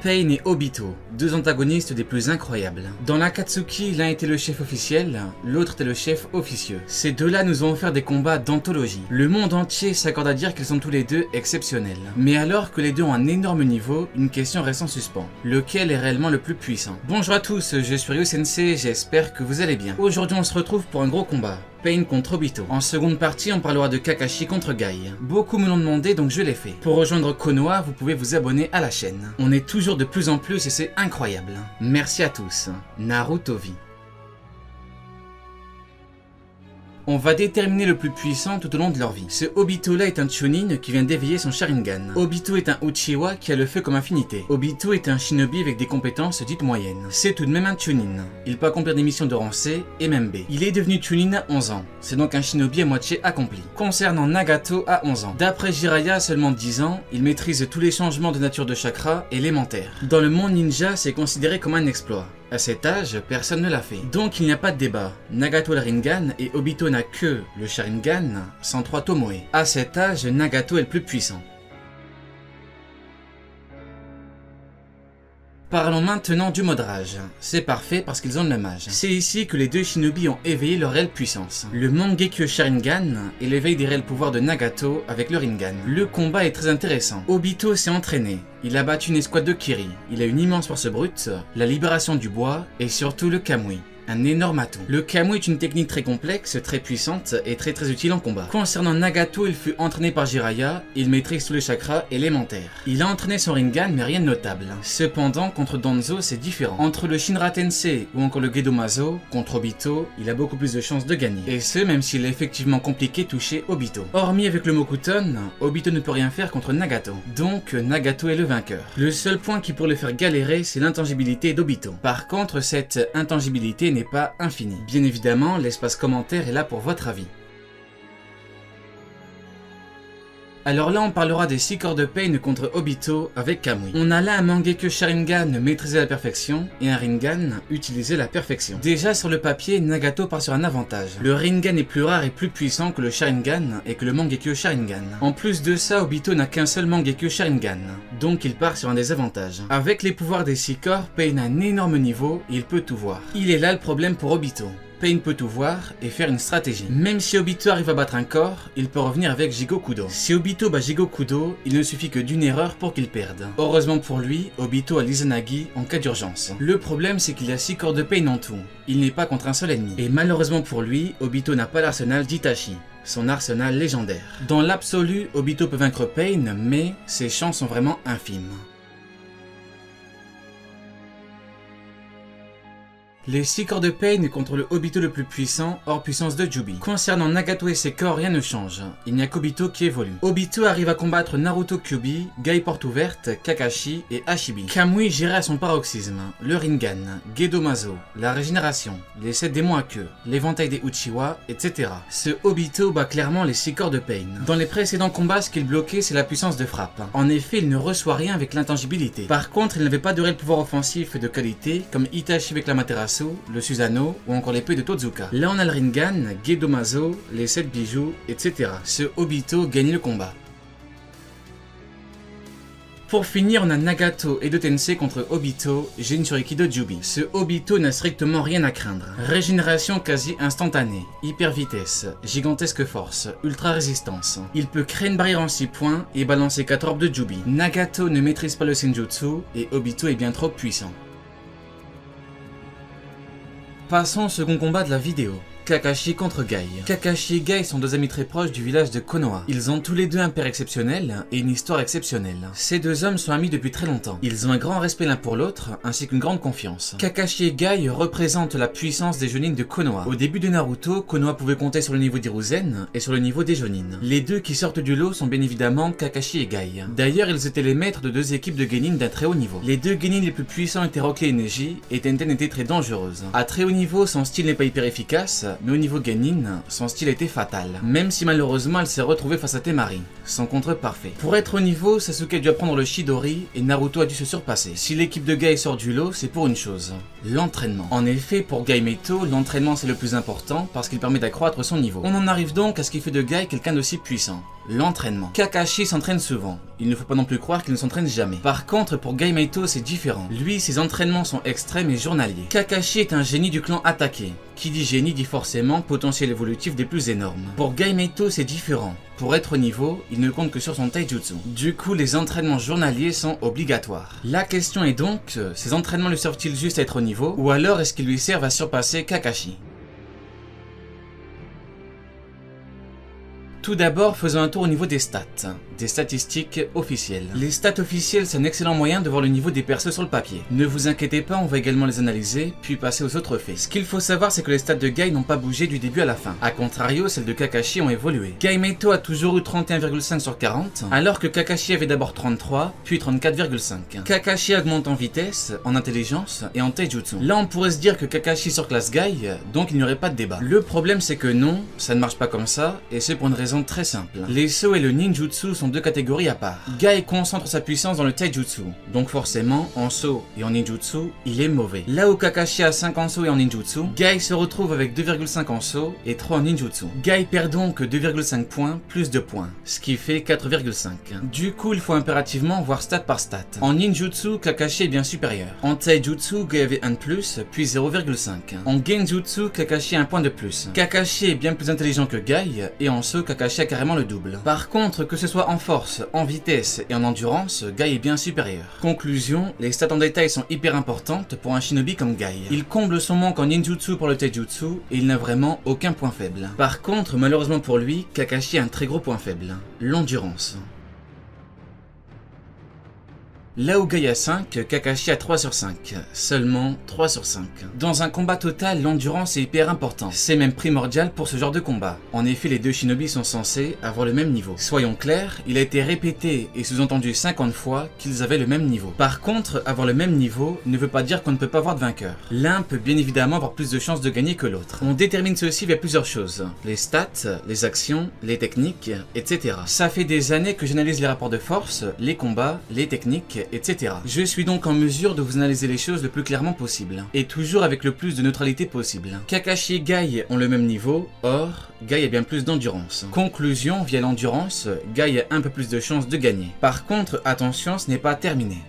Pain et Obito, deux antagonistes des plus incroyables. Dans l'Akatsuki, l'un était le chef officiel, l'autre était le chef officieux. Ces deux-là nous ont offert des combats d'anthologie. Le monde entier s'accorde à dire qu'ils sont tous les deux exceptionnels. Mais alors que les deux ont un énorme niveau, une question reste en suspens. Lequel est réellement le plus puissant? Bonjour à tous, je suis Ryu Sensei, j'espère que vous allez bien. Aujourd'hui on se retrouve pour un gros combat. Pain contre Obito. En seconde partie, on parlera de Kakashi contre Guy. Beaucoup me l'ont demandé, donc je l'ai fait. Pour rejoindre Konoha, vous pouvez vous abonner à la chaîne. On est toujours de plus en plus et c'est incroyable. Merci à tous. Naruto vit. On va déterminer le plus puissant tout au long de leur vie. Ce Obito là est un Chunin qui vient d'éveiller son Sharingan. Obito est un Uchiwa qui a le feu comme affinité. Obito est un Shinobi avec des compétences dites moyennes. C'est tout de même un Chunin. Il peut accomplir des missions de rang C et même B. Il est devenu Chunin à 11 ans. C'est donc un Shinobi à moitié accompli. Concernant Nagato à 11 ans. D'après Jiraiya, seulement 10 ans, il maîtrise tous les changements de nature de chakra élémentaires. Dans le monde ninja, c'est considéré comme un exploit. À cet âge, personne ne l'a fait. Donc il n'y a pas de débat. Nagato a le Rinnegan et Obito n'a que le Sharingan, sans 3 Tomoe. À cet âge, Nagato est le plus puissant. Parlons maintenant du mode rage. C'est parfait parce qu'ils ont le même âge. C'est ici que les deux shinobi ont éveillé leur réelle puissance. Le Mangekyo Sharingan et l'éveil des réels pouvoirs de Nagato avec le Rinnegan. Le combat est très intéressant. Obito s'est entraîné. Il a battu une escouade de Kiri. Il a une immense force brute, la libération du bois et surtout le Kamui. Un énorme atout. Le Kamui est une technique très complexe, très puissante et très utile en combat. Concernant Nagato, il fut entraîné par Jiraiya, il maîtrise tous les chakras élémentaires. Il a entraîné son Rinnegan mais rien de notable. Cependant, contre Danzo, c'est différent. Entre le Shinra Tensei ou encore le Gedomazo, contre Obito, il a beaucoup plus de chances de gagner. Et ce, même s'il est effectivement compliqué de toucher Obito. Hormis avec le Mokuton, Obito ne peut rien faire contre Nagato. Donc, Nagato est le vainqueur. Le seul point qui pourrait le faire galérer, c'est l'intangibilité d'Obito. Par contre, cette intangibilité n'est pas infini. Bien évidemment, l'espace commentaire est là pour votre avis. Alors là, on parlera des 6 corps de Pain contre Obito avec Kamui. On a là un Mangekyo Sharingan maîtrisé à la perfection et un Rinnegan utilisé à la perfection. Déjà sur le papier, Nagato part sur un avantage. Le Rinnegan est plus rare et plus puissant que le Sharingan et que le Mangekyo Sharingan. En plus de ça, Obito n'a qu'un seul Mangekyo Sharingan, donc il part sur un désavantage. Avec les pouvoirs des 6 corps, Pain a un énorme niveau et il peut tout voir. Il est là le problème pour Obito. Pain peut tout voir et faire une stratégie. Même si Obito arrive à battre un corps, il peut revenir avec Jigokudo. Si Obito bat Jigokudo, il ne suffit que d'une erreur pour qu'il perde. Heureusement pour lui, Obito a l'Izanagi en cas d'urgence. Le problème c'est qu'il y a 6 corps de Pain en tout. Il n'est pas contre un seul ennemi. Et malheureusement pour lui, Obito n'a pas l'arsenal d'Itachi, son arsenal légendaire. Dans l'absolu, Obito peut vaincre Pain, mais ses chances sont vraiment infimes. Les 6 corps de Pain contre le Obito le plus puissant, hors puissance de Jubi. Concernant Nagato et ses corps, rien ne change. Il n'y a qu'Obito qui évolue. Obito arrive à combattre Naruto Kyuubi, Guy Porte Ouverte, Kakashi et Hashibi. Kamui géré à son paroxysme. Le Rinnegan, Gedomazo, la régénération, les 7 démons à queue, l'éventail des Uchiwa, etc. Ce Obito bat clairement les 6 corps de Pain. Dans les précédents combats, ce qu'il bloquait, c'est la puissance de frappe. En effet, il ne reçoit rien avec l'intangibilité. Par contre, il n'avait pas de réel pouvoir offensif de qualité, comme Itachi avec l'Amaterasu, le Susanoo ou encore l'épée de Totsuka. Là on a le Rinnegan, Gedomazo, les 7 bijoux, etc. Ce Obito gagne le combat. Pour finir, on a Nagato et Edo Tensei contre Obito, Jinchuriki de Jubi. Ce Obito n'a strictement rien à craindre. Régénération quasi instantanée, hyper vitesse, gigantesque force, ultra résistance. Il peut créer une barrière en 6 points et balancer 4 orbes de Jubi. Nagato ne maîtrise pas le Senjutsu et Obito est bien trop puissant. Passons au second combat de la vidéo. Kakashi contre Guy. Kakashi et Guy sont deux amis très proches du village de Konoha. Ils ont tous les deux un père exceptionnel et une histoire exceptionnelle. Ces deux hommes sont amis depuis très longtemps. Ils ont un grand respect l'un pour l'autre ainsi qu'une grande confiance. Kakashi et Guy représentent la puissance des Jonin de Konoha. Au début de Naruto, Konoha pouvait compter sur le niveau d'Hiruzen et sur le niveau des Jonin. Les deux qui sortent du lot sont bien évidemment Kakashi et Guy. D'ailleurs, ils étaient les maîtres de 2 équipes de Genin d'un très haut niveau. Les 2 Genin les plus puissants étaient Rock Lee et Neji et Tenten était très dangereuse. À très haut niveau, son style n'est pas hyper efficace, mais au niveau Genin, son style était fatal. Même si malheureusement elle s'est retrouvée face à Temari, son contre parfait. Pour être au niveau, Sasuke a dû apprendre le Chidori et Naruto a dû se surpasser. Si l'équipe de Guy sort du lot, c'est pour une chose, l'entraînement. En effet, pour Guy Meto, l'entraînement c'est le plus important parce qu'il permet d'accroître son niveau. On en arrive donc à ce qui fait de Guy quelqu'un d'aussi puissant, l'entraînement. Kakashi s'entraîne souvent. Il ne faut pas non plus croire qu'il ne s'entraîne jamais. Par contre, pour Gaimeitou, c'est différent. Lui, ses entraînements sont extrêmes et journaliers. Kakashi est un génie du clan attaqué. Qui dit génie dit forcément potentiel évolutif des plus énormes. Pour Gaimeitou, c'est différent. Pour être au niveau, il ne compte que sur son taijutsu. Du coup, les entraînements journaliers sont obligatoires. La question est donc, ces entraînements lui servent-ils juste à être au niveau, ou alors est-ce qu'ils lui servent à surpasser Kakashi? Tout d'abord, faisons un tour au niveau des stats, des statistiques officielles. Les stats officielles, c'est un excellent moyen de voir le niveau des persos sur le papier. Ne vous inquiétez pas, on va également les analyser, puis passer aux autres faits. Ce qu'il faut savoir, c'est que les stats de Guy n'ont pas bougé du début à la fin. A contrario, celles de Kakashi ont évolué. Gaimeitou a toujours eu 31,5 sur 40, alors que Kakashi avait d'abord 33, puis 34,5. Kakashi augmente en vitesse, en intelligence et en taijutsu. Là, on pourrait se dire que Kakashi surclasse Guy, donc il n'y aurait pas de débat. Le problème, c'est que non, ça ne marche pas comme ça, et c'est pour une raison très simple. Les sauts et le ninjutsu sont deux catégories à part. Guy concentre sa puissance dans le taijutsu, donc forcément, en saut et en ninjutsu, il est mauvais. Là où Kakashi a 5 en saut et en ninjutsu, Guy se retrouve avec 2,5 en saut et 3 en ninjutsu. Guy perd donc 2,5 points plus 2 points, ce qui fait 4,5. Du coup, il faut impérativement voir stat par stat. En ninjutsu, Kakashi est bien supérieur. En taijutsu, Guy avait 1 de plus, puis 0,5. En genjutsu, Kakashi a 1 point de plus. Kakashi est bien plus intelligent que Guy, et en saut, Kakashi a carrément le double. Par contre, que ce soit en force, en vitesse et en endurance, Guy est bien supérieur. Conclusion, les stats en détail sont hyper importantes pour un shinobi comme Guy. Il comble son manque en ninjutsu pour le taijutsu et il n'a vraiment aucun point faible. Par contre, malheureusement pour lui, Kakashi a un très gros point faible, l'endurance. Là où Guy a 5, Kakashi a 3 sur 5. Seulement 3 sur 5. Dans un combat total, l'endurance est hyper important. C'est même primordial pour ce genre de combat. En effet, les deux shinobi sont censés avoir le même niveau. Soyons clairs, il a été répété et sous-entendu 50 fois qu'ils avaient le même niveau. Par contre, avoir le même niveau ne veut pas dire qu'on ne peut pas avoir de vainqueur. L'un peut bien évidemment avoir plus de chances de gagner que l'autre. On détermine ceci via plusieurs choses. Les stats, les actions, les techniques, etc. Ça fait des années que j'analyse les rapports de force, les combats, les techniques, etc. Je suis donc en mesure de vous analyser les choses le plus clairement possible, et toujours avec le plus de neutralité possible. Kakashi et Guy ont le même niveau, or, Guy a bien plus d'endurance. Conclusion, via l'endurance, Guy a un peu plus de chances de gagner. Par contre, attention, ce n'est pas terminé.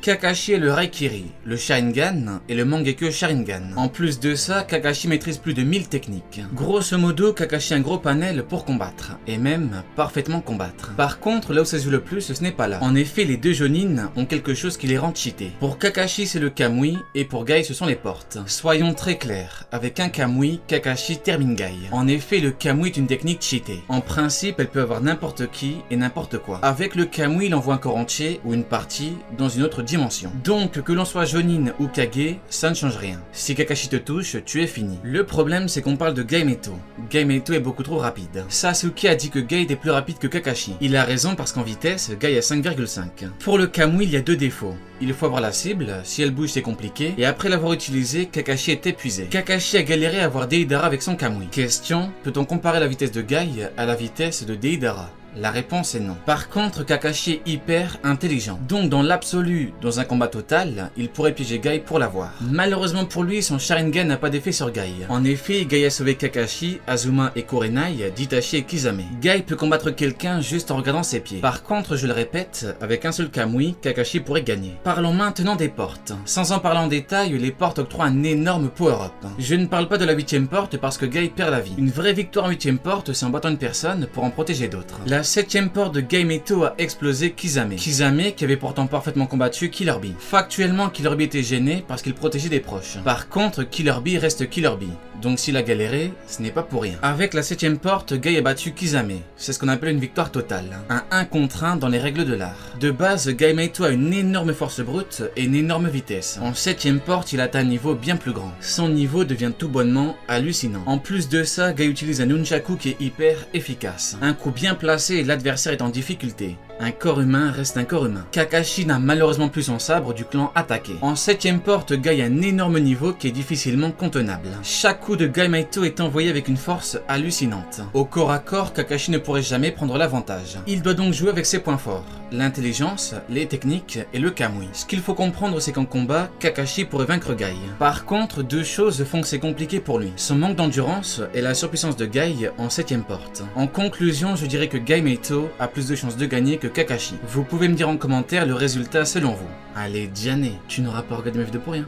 Kakashi est le Raikiri, le Sharingan et le Mangekyo Sharingan. En plus de ça, Kakashi maîtrise plus de 1000 techniques. Grosso modo, Kakashi a un gros panel pour combattre, et même parfaitement combattre. Par contre, là où ça se joue le plus, ce n'est pas là. En effet, les deux Jonin ont quelque chose qui les rend cheatés. Pour Kakashi, c'est le Kamui, et pour Guy, ce sont les portes. Soyons très clairs, avec un Kamui, Kakashi termine Guy. En effet, le Kamui est une technique cheatée. En principe, elle peut avoir n'importe qui et n'importe quoi. Avec le Kamui, il envoie un corps entier ou une partie dans une autre dimension. Donc, que l'on soit Jonin ou Kage, ça ne change rien. Si Kakashi te touche, tu es fini. Le problème, c'est qu'on parle de Gaimeitou. Gaimeitou est beaucoup trop rapide. Sasuke a dit que Guy était plus rapide que Kakashi. Il a raison parce qu'en vitesse, Guy a 5,5. Pour le Kamui, il y a deux défauts. Il faut avoir la cible, si elle bouge c'est compliqué, et après l'avoir utilisé, Kakashi est épuisé. Kakashi a galéré à avoir Deidara avec son Kamui. Question, peut-on comparer la vitesse de Guy à la vitesse de Deidara ? La réponse est non. Par contre, Kakashi est hyper intelligent. Donc dans l'absolu, dans un combat total, il pourrait piéger Guy pour l'avoir. Malheureusement pour lui, son Sharingan n'a pas d'effet sur Guy. En effet, Guy a sauvé Kakashi, Azuma et Kurenai d'Itachi et Kisame. Guy peut combattre quelqu'un juste en regardant ses pieds. Par contre, je le répète, avec un seul Kamui, Kakashi pourrait gagner. Parlons maintenant des portes. Sans en parler en détail, les portes octroient un énorme power-up. Je ne parle pas de la 8ème porte parce que Guy perd la vie. Une vraie victoire en 8ème porte, c'est en battant une personne pour en protéger d'autres. La 7ème porte de Gaimeitou a explosé Kisame. Kisame qui avait pourtant parfaitement combattu Killer Bee. Factuellement, Killer Bee était gêné parce qu'il protégeait des proches. Par contre, Killer Bee reste Killer Bee. Donc s'il a galéré, ce n'est pas pour rien. Avec la 7ème porte, Guy a battu Kisame. C'est ce qu'on appelle une victoire totale. Un 1 contre 1 dans les règles de l'art. De base, Gaimeitou a une énorme force brute et une énorme vitesse. En 7ème porte, il atteint un niveau bien plus grand. Son niveau devient tout bonnement hallucinant. En plus de ça, Guy utilise un nunchaku qui est hyper efficace. Un coup bien placé et l'adversaire est en difficulté. Un corps humain reste un corps humain. Kakashi n'a malheureusement plus son sabre du clan attaqué. En 7ème porte, Guy a un énorme niveau qui est difficilement contenable. Chaque coup de Gaimeitou est envoyé avec une force hallucinante. Au corps à corps, Kakashi ne pourrait jamais prendre l'avantage. Il doit donc jouer avec ses points forts. l'intelligence, les techniques et le kamui. Ce qu'il faut comprendre, c'est qu'en combat, Kakashi pourrait vaincre Guy. Par contre, deux choses font que c'est compliqué pour lui. Son manque d'endurance et la surpuissance de Guy en 7ème porte. En conclusion, je dirais que Guy Meito a plus de chances de gagner que Kakashi. Vous pouvez me dire en commentaire le résultat selon vous. Allez, Diane, tu n'auras pas regardé mes vidéos pour rien.